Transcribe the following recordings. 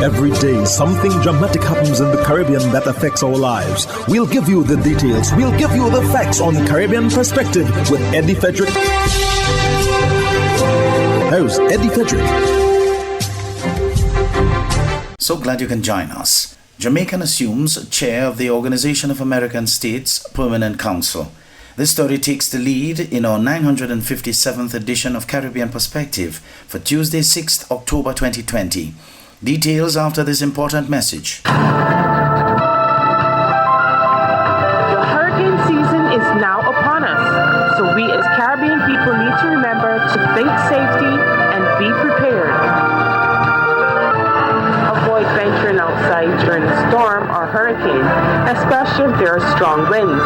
Every day, something dramatic happens in the Caribbean that affects our lives. We'll give you the details. We'll give you the facts on Caribbean Perspective with Eddie Frederick. Here's Eddie Frederick. So glad you can join us. Jamaican assumes chair of the Organization of American States Permanent Council. This story takes the lead in our 957th edition of Caribbean Perspective for Tuesday, 6th October 2020. Details after this important message. The hurricane season is now upon us, so we as Caribbean people need to remember to think safety and be prepared. Avoid venturing outside during a storm or hurricane, especially if there are strong winds.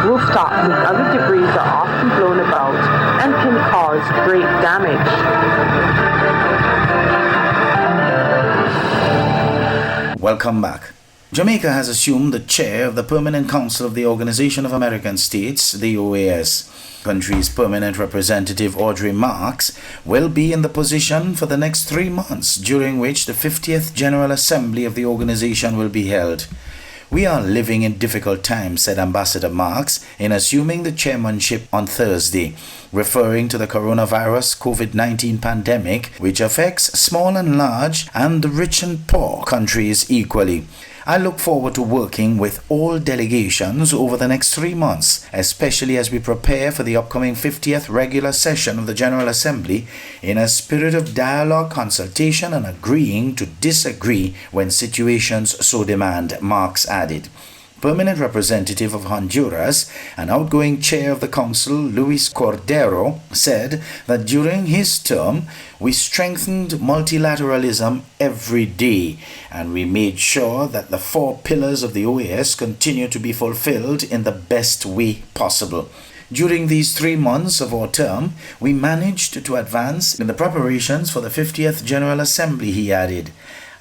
Rooftops and other debris are often blown about and can cause great damage. Welcome back. Jamaica has assumed the chair of the Permanent Council of the Organization of American States, the OAS. Country's permanent representative Audrey Marks will be in the position for the next 3 months, during which the 50th General Assembly of the organization will be held. We are living in difficult times, said Ambassador Marks in assuming the chairmanship on Thursday, referring to the coronavirus COVID-19 pandemic, which affects small and large and the rich and poor countries equally. I look forward to working with all delegations over the next 3 months, especially as we prepare for the upcoming 50th regular session of the General Assembly in a spirit of dialogue, consultation, and agreeing to disagree when situations so demand, Marks added. Permanent representative of Honduras and outgoing chair of the council, Luis Cordero, said that during his term, we strengthened multilateralism every day, and we made sure that the 4 pillars of the OAS continue to be fulfilled in the best way possible. During these 3 months of our term, we managed to advance in the preparations for the 50th General Assembly, he added.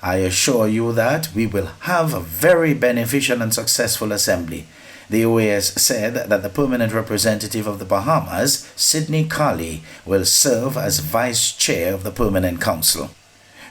I assure you that we will have a very beneficial and successful assembly. The OAS said that the permanent representative of the Bahamas, Sidney Carley, will serve as vice chair of the Permanent Council.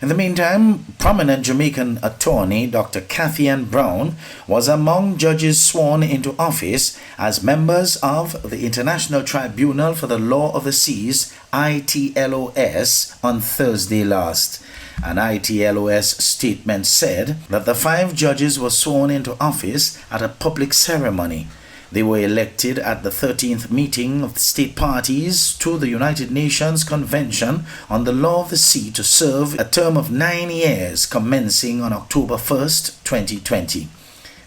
In the meantime, prominent Jamaican attorney Dr. Cathy Ann Brown was among judges sworn into office as members of the International Tribunal for the Law of the Seas, ITLOS, on Thursday last. An ITLOS statement said that the 5 judges were sworn into office at a public ceremony. They were elected at the 13th meeting of the state parties to the United Nations Convention on the Law of the Sea to serve a term of 9 years commencing on October 1st, 2020.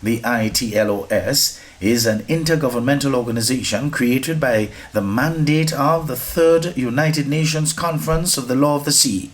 The ITLOS is an intergovernmental organization created by the mandate of the 3rd United Nations Conference of the Law of the Sea.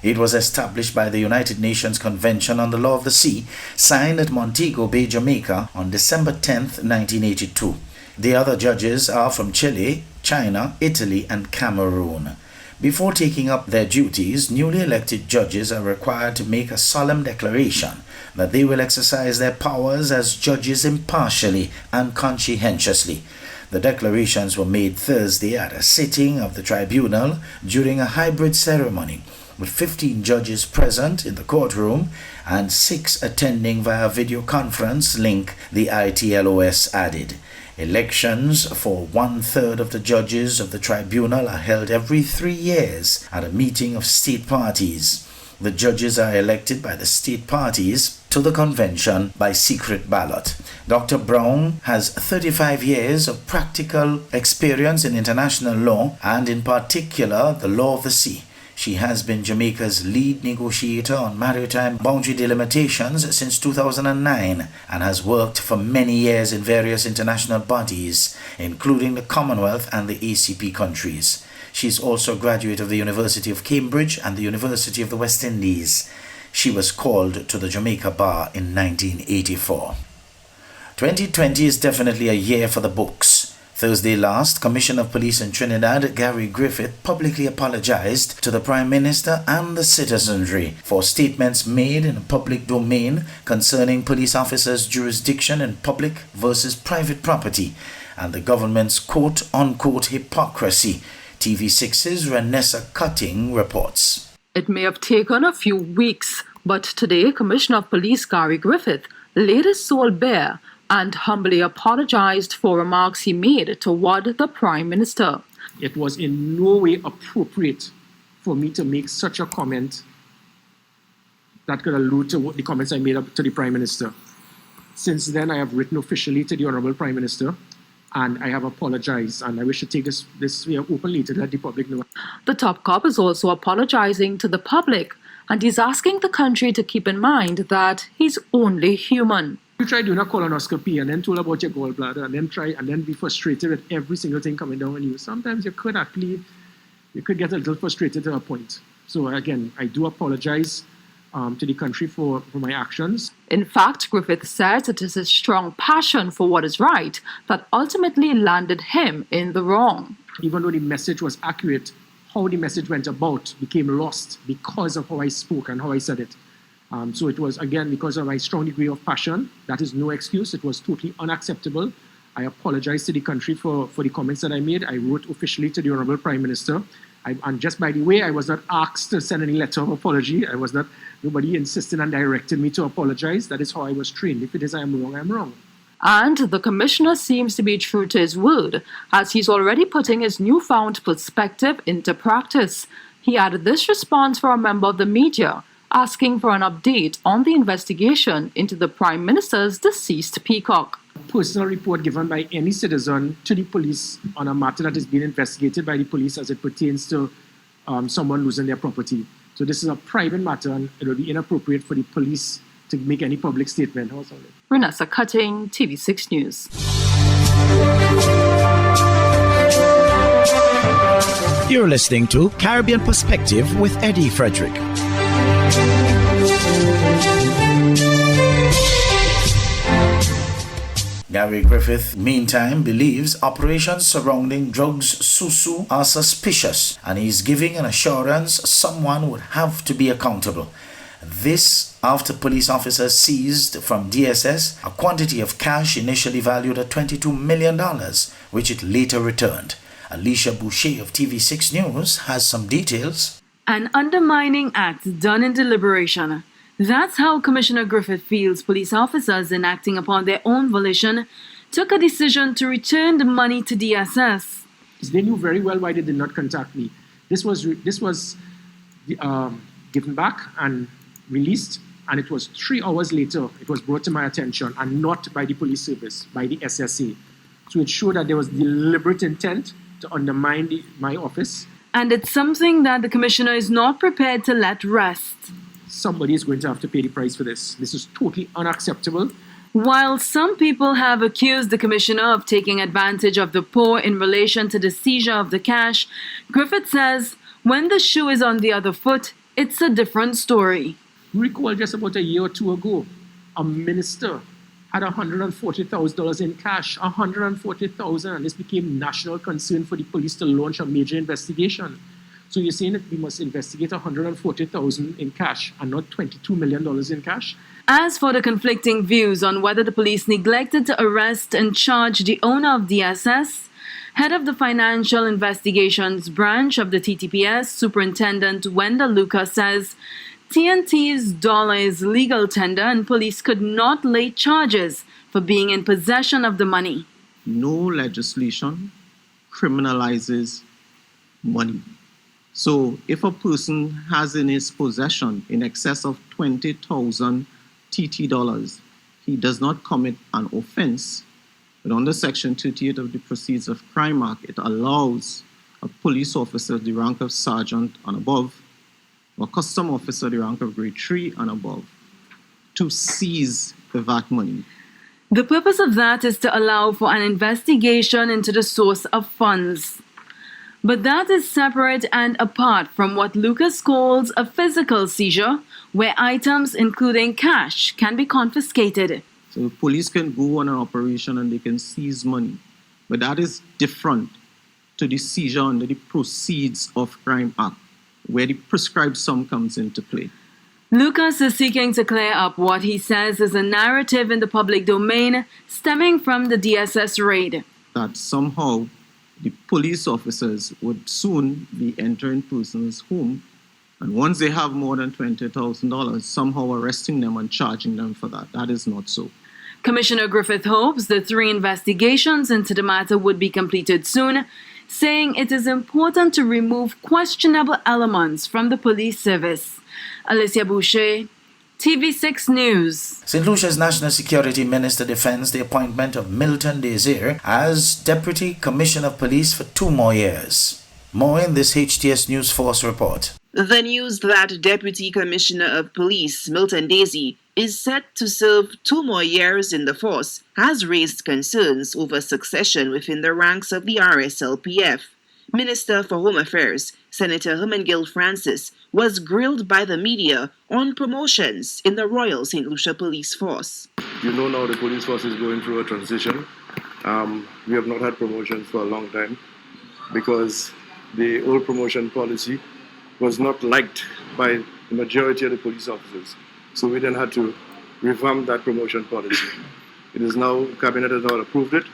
It was established by the United Nations Convention on the Law of the Sea, signed at Montego Bay, Jamaica on December 10, 1982. The other judges are from Chile, China, Italy, and Cameroon. Before taking up their duties, newly elected judges are required to make a solemn declaration that they will exercise their powers as judges impartially and conscientiously. The declarations were made Thursday at a sitting of the tribunal during a hybrid ceremony, with 15 judges present in the courtroom and 6 attending via video conference link, the ITLOS added. Elections for 1/3 of the judges of the tribunal are held every 3 years at a meeting of state parties. The judges are elected by the state parties to the convention by secret ballot. Dr. Brown has 35 years of practical experience in international law and in particular the law of the sea. She has been Jamaica's lead negotiator on maritime boundary delimitations since 2009 and has worked for many years in various international bodies, including the Commonwealth and the ACP countries. She is also a graduate of the University of Cambridge and the University of the West Indies. She was called to the Jamaica Bar in 1984. 2020 is definitely a year for the books. Thursday last, Commissioner of Police in Trinidad, Gary Griffith, publicly apologized to the Prime Minister and the citizenry for statements made in a public domain concerning police officers' jurisdiction in public versus private property and the government's quote-unquote hypocrisy. TV6's Renessa Cutting reports. It may have taken a few weeks, But today, Commissioner of Police Gary Griffith laid his soul bare and humbly apologized for remarks he made toward the Prime Minister. It was in no way appropriate for me to make such a comment that could allude to the comments I made up to the Prime Minister. Since then, I have written officially to the Honourable Prime Minister, and I have apologized, and I wish to take this openly to let the public know. The top cop is also apologizing to the public, and he's asking the country to keep in mind that he's only human. You try doing a colonoscopy and then told about your gallbladder and then be frustrated with every single thing coming down on you. Sometimes you could get a little frustrated to a point. So again, I do apologize to the country for my actions. In fact, Griffith says it is his strong passion for what is right that ultimately landed him in the wrong. Even though the message was accurate, how the message went about became lost because of how I spoke and how I said it. So it was, again, because of my strong degree of passion. That is no excuse. It was totally unacceptable. I apologize to the country for the comments that I made. I wrote officially to the Honourable Prime Minister. And just by the way, I was not asked to send any letter of apology. Nobody insisted and directed me to apologize. That is how I was trained. If it is I am wrong, I am wrong. And the Commissioner seems to be true to his word, as he's already putting his newfound perspective into practice. He added this response for a member of the media, asking for an update on the investigation into the Prime Minister's deceased peacock. Personal report given by any citizen to the police on a matter that is being investigated by the police as it pertains to someone losing their property. So this is a private matter, and it will be inappropriate for the police to make any public statement. Renessa Cutting, TV6 News. You're listening to Caribbean Perspective with Eddie Frederick. Gary Griffith, meantime, believes operations surrounding drugs Susu are suspicious, and he's giving an assurance someone would have to be accountable. This after police officers seized from DSS a quantity of cash initially valued at $22 million, which it later returned. Alicia Boucher of TV6 News has some details. An undermining act done in deliberation. That's how Commissioner Griffith feels police officers, in acting upon their own volition, took a decision to return the money to DSS. They knew very well why they did not contact me. This was given back and released, and it was 3 hours later it was brought to my attention, and not by the police service, by the SSA. So it showed that there was deliberate intent to undermine my office. And it's something that the Commissioner is not prepared to let rest. Somebody is going to have to pay the price for this. This is totally unacceptable. While some people have accused the Commissioner of taking advantage of the poor in relation to the seizure of the cash, Griffith says when the shoe is on the other foot, it's a different story. You recall just about a year or two ago, a minister had $140,000 in cash, $140,000, and this became national concern for the police to launch a major investigation. So you're saying that we must investigate $140,000 in cash and not $22 million in cash? As for the conflicting views on whether the police neglected to arrest and charge the owner of DSS, head of the Financial Investigations Branch of the TTPS, Superintendent Wenda Lucas, says TNT's dollar is legal tender and police could not lay charges for being in possession of the money. No legislation criminalizes money. So if a person has in his possession in excess of 20,000 TT dollars, he does not commit an offense. But under Section 38 of the Proceeds of Crime Act, it allows a police officer the rank of sergeant and above, or a custom officer the rank of grade 3 and above, to seize the VAT money. The purpose of that is to allow for an investigation into the source of funds. But that is separate and apart from what Lucas calls a physical seizure, where items including cash can be confiscated. So police can go on an operation and they can seize money. But that is different to the seizure under the Proceeds of Crime Act, where the prescribed sum comes into play. Lucas is seeking to clear up what he says is a narrative in the public domain stemming from the DSS raid. That somehow the police officers would soon be entering persons' home And once they have more than $20,000, somehow arresting them and charging them for that. That is not so. Commissioner Griffith hopes the 3 investigations into the matter would be completed soon, saying it is important to remove questionable elements from the police service. Alicia Boucher, TV6 News. St. Lucia's National Security Minister defends the appointment of Milton Desir as Deputy Commissioner of Police for 2 more years. More in this HTS News Force report. The news that Deputy Commissioner of Police Milton Desir is set to serve 2 more years in the force has raised concerns over succession within the ranks of the RSLPF. Minister for Home Affairs, Senator Hermangild Francis, was grilled by the media on promotions in the Royal St. Lucia Police Force. You know now the police force is going through a transition. We have not had promotions for a long time because the old promotion policy was not liked by the majority of the police officers. So we then had to revamp that promotion policy. It is now, Cabinet has now approved it,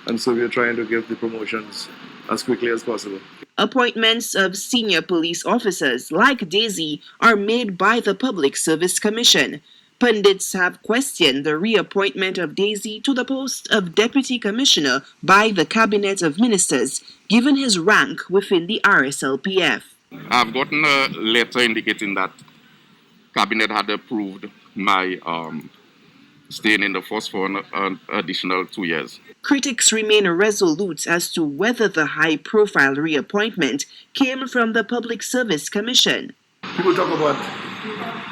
and so we are trying to give the promotions as quickly as possible. Appointments of senior police officers like Desir are made by the Public Service Commission. Pundits have questioned the reappointment of Desir to the post of Deputy Commissioner by the Cabinet of Ministers, given his rank within the RSLPF. I've gotten a letter indicating that Cabinet had approved my staying in the force for an additional 2 years. Critics remain resolute as to whether the high-profile reappointment came from the Public Service Commission. People talk about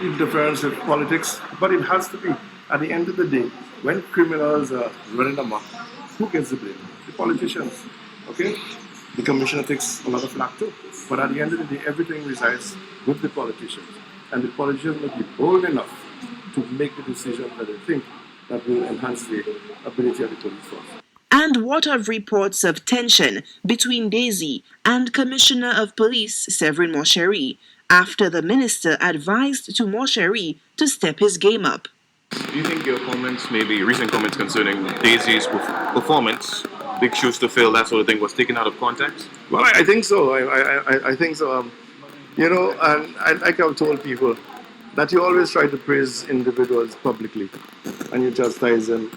interference with politics, but it has to be. At the end of the day, when criminals are running amok, who gets the blame? The politicians, okay? The commissioner takes a lot of flack too. But at the end of the day, everything resides with the politicians. And the politicians must be bold enough to make the decisions that they think that will enhance the ability of the police force. And what of reports of tension between Desir and Commissioner of Police Severin Mosheri after the minister advised to Mosheri to step his game up? Do you think your comments, maybe recent comments concerning Desir's performance, big shoes to fill, that sort of thing, was taken out of context? Well, I think so. I think so. You know, and like I've told people, that you always try to praise individuals publicly and you chastise them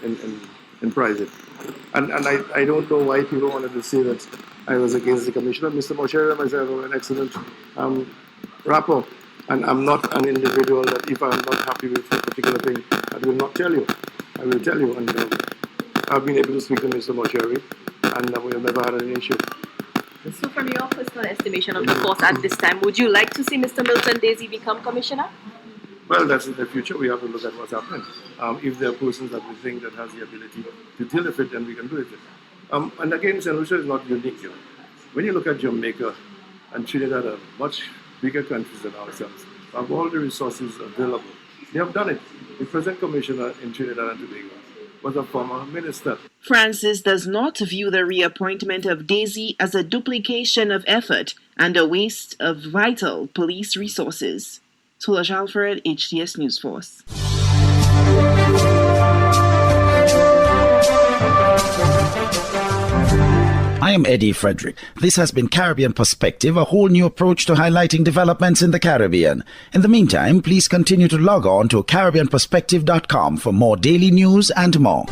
in private. And I don't know why people wanted to say that I was against the commissioner. Mr. Mosheri and myself have an excellent rapport. And I'm not an individual that if I'm not happy with a particular thing, I will not tell you. I will tell you. And I've been able to speak to Mr. Mosheri, and we have never had an issue. So from your personal estimation of the force at this time, would you like to see Mr. Milton Desir become commissioner? Well, that's in the future. We have to look at what's happening. If there are persons that we think that has the ability to deal with it, then we can do it. And again, St. Lucia is not unique here. When you look at Jamaica and Trinidad are much bigger countries than ourselves, have all the resources available. They have done it. The present commissioner in Trinidad and Tobago was a former minister. Francis does not view the reappointment of Desir as a duplication of effort and a waste of vital police resources. Solange Alfred, HTS News Force. I am Eddie Frederick. This has been Caribbean Perspective, a whole new approach to highlighting developments in the Caribbean. In the meantime, please continue to log on to CaribbeanPerspective.com for more daily news and more.